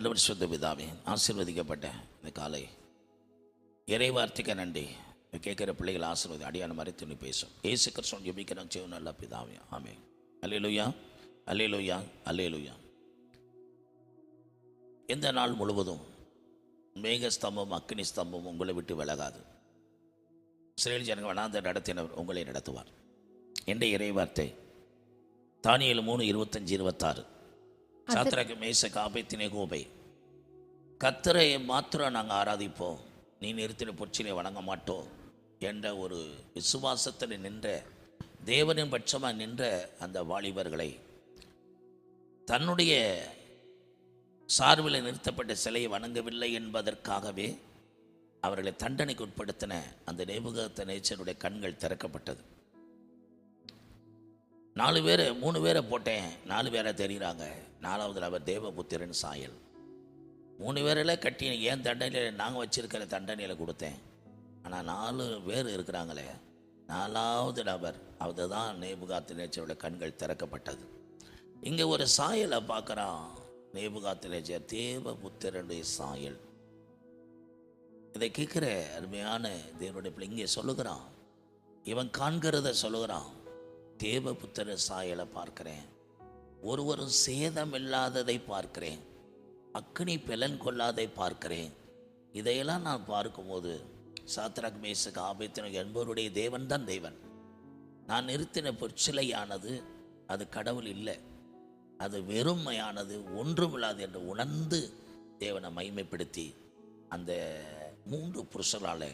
பரிசுத்த பிதாவே, ஆசீர்வதிக்கப்பட்ட இந்த காலை இறை வார்த்தைக்கு நன்றி. கேட்குற பிள்ளைகள் ஆசீர்வதி அடியான மாதிரி துணி பேசும். ஏசு கிறிஸ்துவின் ஜெபிக்கிறோம் ஜீவன் நல்ல பிதாவே, ஆமென். அல்லேலூயா, அல்லேலூயா, அல்லேலூயா. எந்த நாள் முழுவதும் மேக ஸ்தம்பம் அக்னி ஸ்தம்பம் உங்களை விட்டு விலகாது. இஸ்ரவேல் ஜனங்கள் வனாந்தர நடத்தினவர் உங்களை நடத்துவார். என்ற இறை வார்த்தை தானியேல் 3:25-26. சாத்ராக் மேஷாக் ஆபேத்நேகோவை கர்த்தரை மாத்திரம் நாங்கள் ஆராதிப்போம், நீ நிறுத்தின பொற்சிலை வணங்க மாட்டோம் என்ற ஒரு விசுவாசத்தில் நின்ற, தேவனின் பட்சமாக நின்ற அந்த வாலிபர்களை தன்னுடைய சார்பில் நிறுத்தப்பட்ட சிலையை வணங்கவில்லை என்பதற்காகவே அவர்களை தண்டனைக்கு உட்படுத்தின அந்த நேபுகாத்நேச்சருடைய கண்கள் திறக்கப்பட்டது. 3 பேரை போட்டேன், 4 பேரை தெரிகிறாங்க. 4வது அவர் தேவபுத்திரன் சாயல். 3 பேரில் கட்டி ஏன் தண்டனையில் நாங்கள் வச்சிருக்கிற தண்டனையில் கொடுத்தேன். ஆனால் 4 பேர் இருக்கிறாங்களே, 4வது நபர் அவர் தான் நேபுகாத்நேச்சருடைய கண்கள் திறக்கப்பட்டது. இங்கே ஒரு சாயலை பார்க்குறான் நேபுகாத்நேச்சர், தேவபுத்திரனுடைய சாயல். இதை கேட்குற அருமையான தேவனுடைய பிள்ளை இங்கே சொல்லுகிறான், இவன் காண்கிறத சொல்லுகிறான், தேவபுத்திர சாயலை பார்க்கிறேன், ஒருவரும் சேதம் இல்லாததை பார்க்கிறேன், அக்னி பெலன் கொள்ளாதை பார்க்கிறேன். இதையெல்லாம் நான் பார்க்கும்போது சாத்ராக் மேஷாக் ஆபேத்நேகோ என்பவருடைய தேவன் தான் தேவன். நான் நிறுத்தின பொற்சிலையானது அது கடவுள் இல்லை, அது வெறுமையானது, ஒன்றுமில்லாது என்று உணர்ந்து தேவனை மைமைப்படுத்தி அந்த 3 புருஷரால்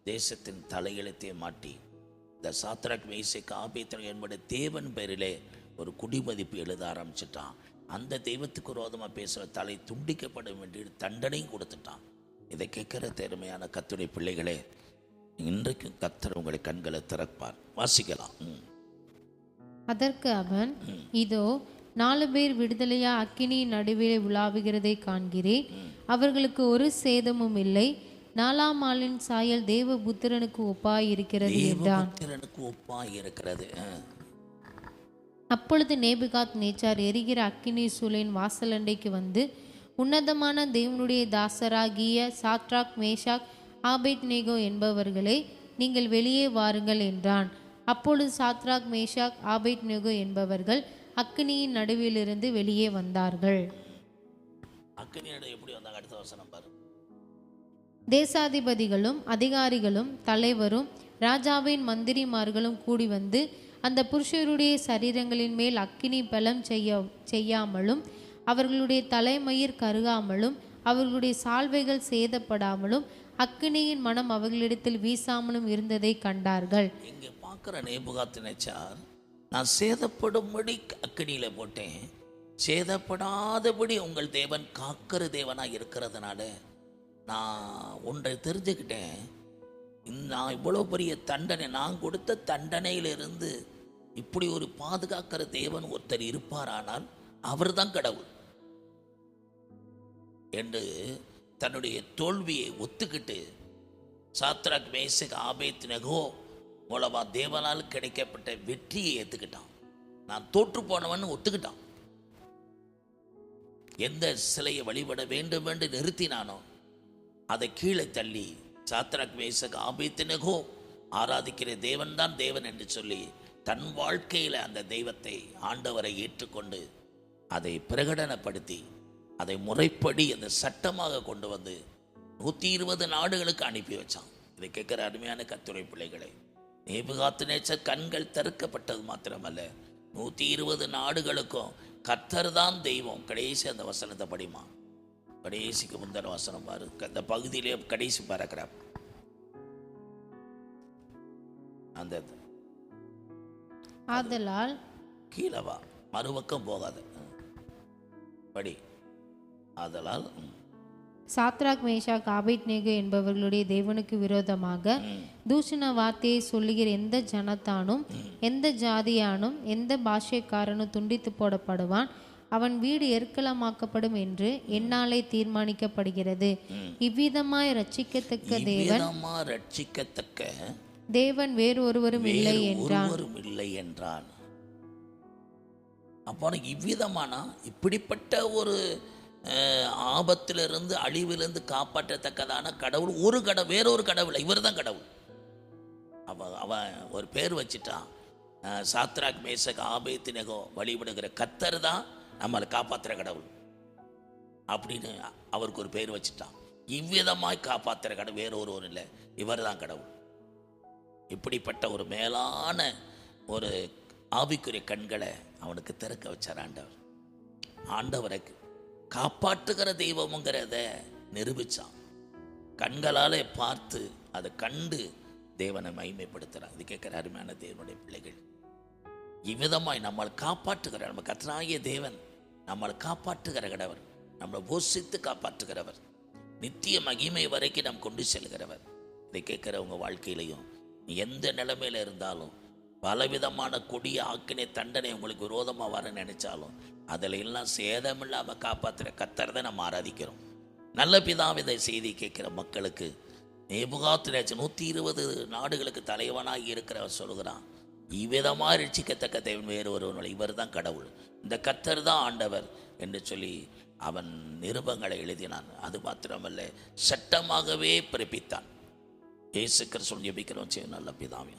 தேசத்தின் தலையெழுத்தை மாட்டி இந்த சாத்ராக் மேஷாக் ஆபேத்நேகோ என்பதுடைய தேவன் பேரிலே ஒரு குடிமதிப்பு எழுத ஆரம்பிச்சிட்டான். அந்த தெய்வத்துக்கு விரோதமாக பேசுகிற தலை துண்டிக்கப்படும் என்று தண்டனையும் கொடுத்துட்டான். இதை கேட்குற திறமையான கர்த்தருடைய பிள்ளைகளே, இன்றைக்கும் கர்த்தர் உங்களை கண்களை திறப்பார். வாசிக்கலாம். அதற்கு அவன், இதோ 4 பேர் விடுதலையா அக்கினியின் நடுவே உலாவுகிறதை காண்கிறேன், அவர்களுக்கு ஒரு சேதமும் இல்லை, 4ஆம் ஆளின் சாயல் தேவபுத்திரனுக்கு ஒப்பாய் இருக்கிறது என்றான். அப்பொழுது நேபுகாத்நேச்சார் எரிகிற அக்கினி சூளையின் வாசலண்டைக்கு வந்து, உன்னதமான தேவனுடைய தாசராகிய சாத்ராக் மேஷாக் ஆபேத்நேகோ என்பவர்களை நீங்கள் வெளியே வாருங்கள் என்றான். அப்பொழுது சாத்ராக் மேஷாக் ஆபேத்நேகோ என்பவர்கள் அக்கினியின் நடுவிலிருந்து வெளியே வந்தார்கள். தேசாதிபதிகளும் அதிகாரிகளும் தலைவரும் ராஜாவின் மந்திரிமார்களும் கூடி வந்து அந்த புருஷருடைய சரீரங்களின் மேல் அக்கினி பலம் செய்யாமலும் அவர்களுடைய தலைமயிர் கருகாமலும் அவர்களுடைய சால்வைகள் சேதப்படாமலும் அக்கினியின் மனம் அவர்களிடத்தில் வீசாமலும் இருந்ததை கண்டார்கள். இங்கே பார்க்குற நேபுகாத்நேச்சார், நான் சேதப்படும்படி அக்கினியில் போட்டேன், சேதப்படாதபடி உங்கள் தேவன் காக்கிற தேவனாக இருக்கிறதுனால நான் ஒன்றை தெரிஞ்சுக்கிட்டேன், நான் இவ்வளோ பெரிய தண்டனை, நான் கொடுத்த தண்டனையிலிருந்து இப்படி ஒரு பாதுகாக்கிற தேவன் ஒருத்தர் இருப்பாரானால் அவர் தான் கடவுள் என்று தன்னுடைய தோல்வியை ஒத்துக்கிட்டு சாத்ராக் மேஷாக் ஆபேத்நேகோ மூலமா தேவனால் கிடைக்கப்பட்ட வெற்றியை ஏற்றுக்கிட்டான். நான் தோற்று போனவன் ஒத்துக்கிட்டான். எந்த சிலையை வழிபட வேண்டும் என்று நிறுத்தினானோ அதை கீழே தள்ளி சாத்ராக் மேஷாக் ஆபேத்நேகோ ஆராதிக்கிற தேவன் தான் தேவன் என்று சொல்லி தன் வாழ்க்கையில் அந்த தெய்வத்தை, ஆண்டவரை ஏற்றுக்கொண்டு அதை பிரகடனப்படுத்தி அதை முறைப்படி அந்த சட்டமாக கொண்டு வந்து 120 நாடுகளுக்கு அனுப்பி வச்சான். இதை கேட்குற அருமையான கர்த்தருடைய பிள்ளைகளை, நேபுகாத்நேச்சர் கண்கள் திறக்கப்பட்டது மாத்திரமல்ல, 120 நாடுகளுக்கும் கர்த்தர் தான் தெய்வம். கடைசி அந்த வசனத்தை படிமா, கடைசிக்கு முந்தின வசனம் பாரு, அந்த பகுதியிலே கடைசி பேராகிராஃப், அந்த ஆதலால் கீழே வா, மறுபக்கம் போகாத படி. ஆதலால் சாத்ராக் மேஷாக் ஆபேத்நேகோ என்பவர்களுடைய தேவனுக்கு விரோதமாக தூஷண வார்த்தையை சொல்லுகிற எந்த ஜனத்தானும் எந்த ஜாதியானும் எந்த பாஷைக்காரனும் துண்டித்து போடப்படுவான், அவன் வீடு எருக்களமாக்கப்படும் என்று என்னாலே தீர்மானிக்கப்படுகிறது. இவ்விதமாய் ரட்சிக்கத்தக்க தேவன் வேறு ஒருவரும் இல்லை என்றான். அப்போ இவ்விதமானா இப்படிப்பட்ட ஒரு ஆபத்திலிருந்து அழிவிலிருந்து காப்பாற்றத்தக்கதான கடவுள் ஒரு கடவுள், வேறொரு கடவுள், இவர் தான் கடவுள். அவன் ஒரு பேர் வச்சுட்டான், சாத்ராக் மேசக் ஆபேத்நேகோ வழிபடுகிற கர்த்தர் தான் நம்மளை காப்பாற்றுற கடவுள் அப்படின்னு அவருக்கு ஒரு பேர் வச்சுட்டான். இவ்விதமாய் காப்பாற்றுற கடவுள் வேற ஒருவர் இல்லை, இவர் தான் கடவுள். இப்படிப்பட்ட ஒரு மேலான ஒரு ஆவிக்குரிய கண்களை அவனுக்கு திறக்க வச்சார் ஆண்டவர். ஆண்டவரை காப்பாற்றுகிற தெய்வம்ங்கிறத நிரூபித்தான். கண்களால் பார்த்து அதை கண்டு தேவனை மகிமைப்படுத்துகிறார். இது கேட்குற அருமையான தேவனுடைய பிள்ளைகள், இவ்விதமாய் நம்மளை காப்பாற்றுகிற நம்ம கர்த்தராகிய தேவன் நம்மளை காப்பாற்றுகிற கடவர், நம்மளை போஷித்து காப்பாற்றுகிறவர், நித்திய மகிமை வரைக்கும் நாம் கொண்டு செல்கிறவர். இதை கேட்குறவங்க வாழ்க்கையிலையும் எந்த நிலைமையில் இருந்தாலும், பலவிதமான கொடிய ஆக்கினை தண்டனை உங்களுக்கு விரோதமாக வர நினைச்சாலும் அதில் எல்லாம் சேதமில்லாமல் காப்பாற்றுற கர்த்தரை தான் நம்ம ஆராதிக்கிறோம். நல்ல பிதாவே, இதை செய்தி கேட்குற மக்களுக்கு நேபுகாத்நேச்சர் 120 நாடுகளுக்கு தலைவனாக இருக்கிறவர் சொல்கிறான், இவ்விதமாக ரட்சிக்கத்தக்க தேவன் வேறு ஒருவன், இவர் தான் கடவுள், இந்த கர்த்தர் தான் ஆண்டவர் என்று சொல்லி அவன் நிருபங்களை எழுதினான். அது மாத்திரமல்ல, சட்டமாகவே பிறப்பித்தான். இயேசு கிறிஸ்துவின் ஜெபிக்கிறோம் நல்ல பிதாவே.